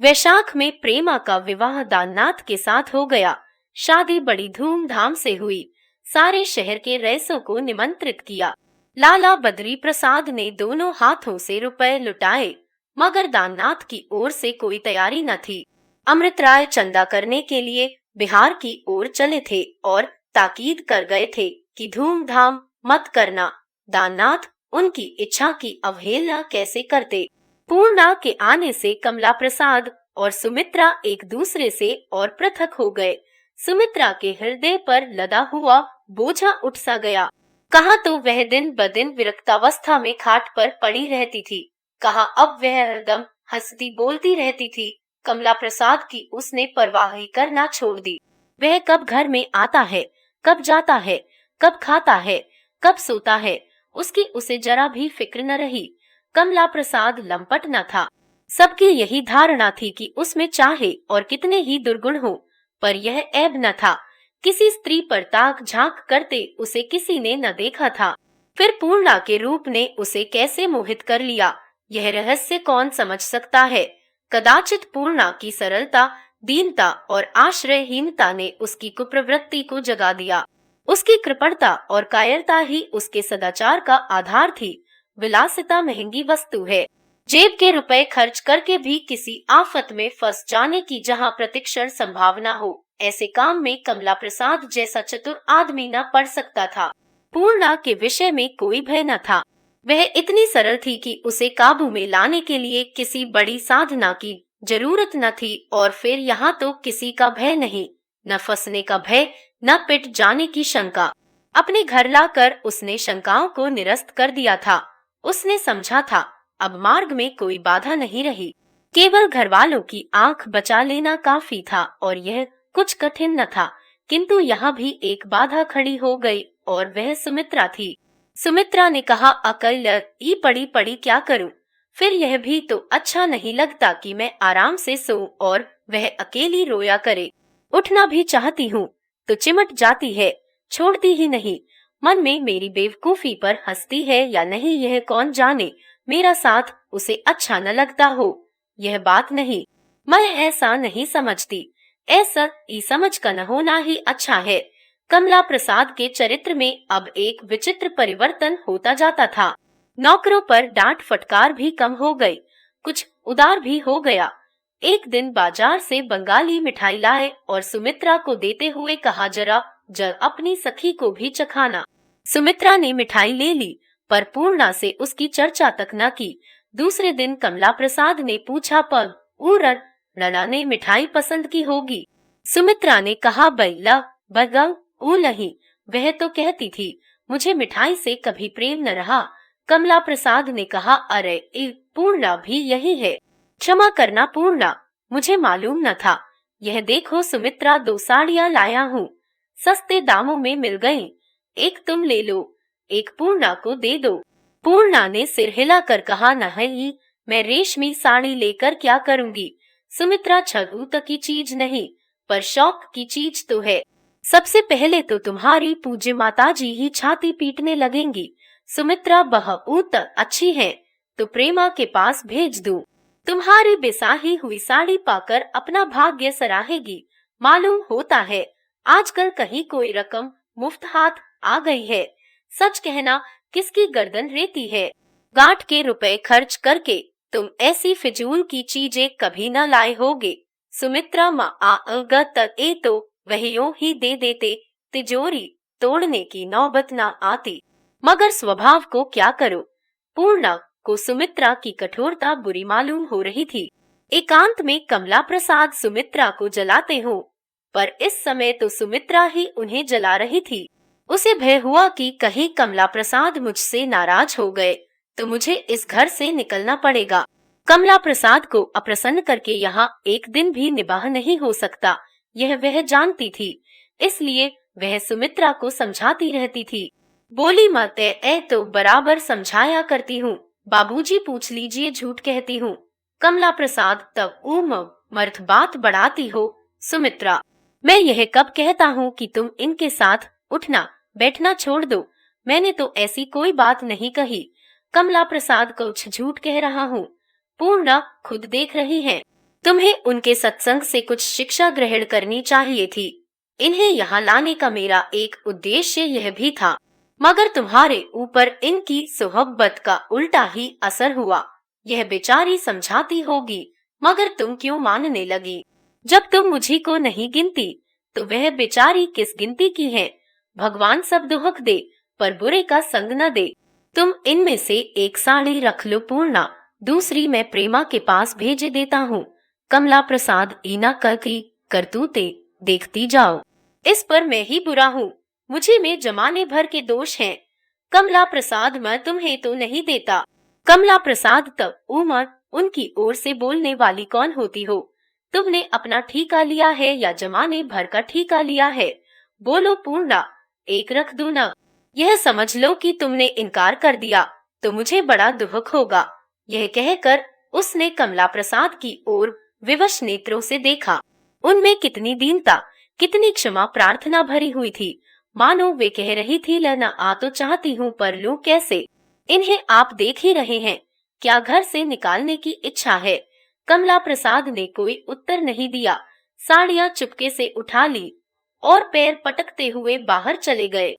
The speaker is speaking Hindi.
वैशाख में प्रेमा का विवाह दाननाथ के साथ हो गया। शादी बड़ी धूमधाम से हुई। सारे शहर के रईसों को निमंत्रित किया। लाला बद्री प्रसाद ने दोनों हाथों से रुपए लुटाए, मगर दाननाथ की ओर से कोई तैयारी न थी। अमृत राय चंदा करने के लिए बिहार की ओर चले थे और ताकीद कर गए थे कि धूमधाम मत करना। दाननाथ उनकी इच्छा की अवहेलना कैसे करते। पूर्णा के आने से कमला प्रसाद और सुमित्रा एक दूसरे से और पृथक हो गए। सुमित्रा के हृदय पर लदा हुआ बोझा उठ सा गया। कहाँ तो वह दिन ब दिन विरक्तावस्था में खाट पर पड़ी रहती थी, कहाँ अब वह हरदम हंसती बोलती रहती थी। कमला प्रसाद की उसने परवाह ही करना छोड़ दी। वह कब घर में आता है, कब जाता है, कब खाता है, कब सोता है, उसकी उसे जरा भी फिक्र न रही। कमला प्रसाद लंपट न था। सबकी यही धारणा थी कि उसमें चाहे और कितने ही दुर्गुण हो, पर यह ऐब न था। किसी स्त्री पर ताक झांक करते उसे किसी ने न देखा था। फिर पूर्णा के रूप ने उसे कैसे मोहित कर लिया, यह रहस्य कौन समझ सकता है। कदाचित पूर्णा की सरलता, दीनता और आश्रयहीनता ने उसकी कुप्रवृत्ति को जगा दिया। उसकी कृपणता और कायरता ही उसके सदाचार का आधार थी। विलासिता महंगी वस्तु है। जेब के रुपए खर्च करके भी किसी आफत में फंस जाने की जहां प्रतिक्षण संभावना हो, ऐसे काम में कमला प्रसाद जैसा चतुर आदमी न पड़ सकता था। पूर्णा के विषय में कोई भय न था। वह इतनी सरल थी कि उसे काबू में लाने के लिए किसी बड़ी साधना की जरूरत न थी। और फिर यहाँ तो किसी का भय नहीं, न फंसने का भय, न पिट जाने की शंका। अपने घर लाकर उसने शंकाओं को निरस्त कर दिया था। उसने समझा था अब मार्ग में कोई बाधा नहीं रही, केवल घर वालों की आंख बचा लेना काफी था। और यह कुछ कठिन न था, किंतु यहाँ भी एक बाधा खड़ी हो गई और वह सुमित्रा थी। सुमित्रा ने कहा, अकेले ही पड़ी पड़ी क्या करूं? फिर यह भी तो अच्छा नहीं लगता कि मैं आराम से सोऊं और वह अकेली रोया करे। उठना भी चाहती हूँ तो चिमट जाती है, छोड़ती ही नहीं। मन में मेरी बेवकूफी पर हंसती है या नहीं यह कौन जाने। मेरा साथ उसे अच्छा न लगता हो, यह बात नहीं। मैं ऐसा नहीं समझती। ऐसा ही समझ का न होना ही अच्छा है। कमला प्रसाद के चरित्र में अब एक विचित्र परिवर्तन होता जाता था। नौकरों पर डांट फटकार भी कम हो गई, कुछ उदार भी हो गया। एक दिन बाजार से बंगाली मिठाई लाए और सुमित्रा को देते हुए कहा, जरा अपनी सखी को भी चखाना। सुमित्रा ने मिठाई ले ली, पर पूर्णा से उसकी चर्चा तक न की। दूसरे दिन कमला प्रसाद ने पूछा, पर रना ने मिठाई पसंद की होगी। सुमित्रा ने कहा, बैला बगल नहीं, वह तो कहती थी मुझे मिठाई से कभी प्रेम न रहा। कमला प्रसाद ने कहा, अरे पूर्णा भी यही है। क्षमा करना पूर्णा, मुझे मालूम न था। यह देखो सुमित्रा, 2 साड़ियां लाया हूँ, सस्ते दामों में मिल गईं। एक तुम ले लो, एक पूर्णा को दे दो। पूर्णा ने सिर हिलाकर कहा, नहीं, मैं रेशमी साड़ी लेकर क्या करूंगी। सुमित्रा, छूत की चीज नहीं, पर शौक की चीज तो है। सबसे पहले तो तुम्हारी पूज्य माताजी ही छाती पीटने लगेंगी। सुमित्रा, बहुत अच्छी है तो प्रेमा के पास भेज दूं। तुम्हारी बेसाही हुई साड़ी पाकर अपना भाग्य सराहेगी। मालूम होता है आजकल कहीं कोई रकम मुफ्त हाथ आ गई है। सच कहना, किसकी गर्दन रेती है। गांठ के रुपए खर्च करके तुम ऐसी फिजूल की चीजें कभी न लाए होगे। सुमित्रा, तो वहियों ही दे देते, तिजोरी तोड़ने की नौबत न आती, मगर स्वभाव को क्या करो। पूर्णा को सुमित्रा की कठोरता बुरी मालूम हो रही थी। एकांत में कमला प्रसाद सुमित्रा को जलाते हो, पर इस समय तो सुमित्रा ही उन्हें जला रही थी। उसे भय हुआ कि कहीं कमला प्रसाद मुझसे नाराज हो गए तो मुझे इस घर से निकलना पड़ेगा। कमला प्रसाद को अप्रसन्न करके यहाँ एक दिन भी निबाह नहीं हो सकता, यह वह जानती थी। इसलिए वह सुमित्रा को समझाती रहती थी। बोली मत, तो बराबर समझाया करती हूँ। बाबूजी पूछ लीजिए, झूठ कहती हूँ। कमला प्रसाद, तब मर्द बात बढ़ाती हो। सुमित्रा, मैं यह कब कहता हूँ कि तुम इनके साथ उठना बैठना छोड़ दो। मैंने तो ऐसी कोई बात नहीं कही। कमला प्रसाद, कुछ झूठ कह रहा हूँ। पूर्णा खुद देख रही है। तुम्हें उनके सत्संग से कुछ शिक्षा ग्रहण करनी चाहिए थी। इन्हें यहाँ लाने का मेरा एक उद्देश्य यह भी था, मगर तुम्हारे ऊपर इनकी सोहबत का उल्टा ही असर हुआ। यह बेचारी समझाती होगी, मगर तुम क्यों मानने लगी? जब तुम मुझी को नहीं गिनती तो वह बेचारी किस गिनती की है? भगवान सब दुख दे पर बुरे का संग न दे। तुम इनमें से एक साड़ी रख लो पूर्णा, दूसरी मैं प्रेमा के पास भेज देता हूँ। कमला प्रसाद ईना की करतूते देखती जाओ। इस पर मैं ही बुरा हूँ, मुझे में जमाने भर के दोष हैं। कमला प्रसाद मैं तुम्हें तो नहीं देता। कमला प्रसाद तब उमर उनकी ओर से बोलने वाली कौन होती हो? तुमने अपना ठीका लिया है या जमाने भर का ठीका लिया है? बोलो पूर्णा, एक रख दो न। यह समझ लो कि तुमने इनकार कर दिया तो मुझे बड़ा दुख होगा। यह कहकर उसने कमला प्रसाद की ओर विवश नेत्रों से देखा। उनमें कितनी दीनता, कितनी क्षमा प्रार्थना भरी हुई थी, मानो वे कह रही थी लेना आ तो चाहती हूँ पर लूं कैसे? इन्हें आप देख ही रहे हैं, क्या घर से निकालने की इच्छा है? कमला प्रसाद ने कोई उत्तर नहीं दिया, साड़ियाँ चुपके से उठा ली और पैर पटकते हुए बाहर चले गए।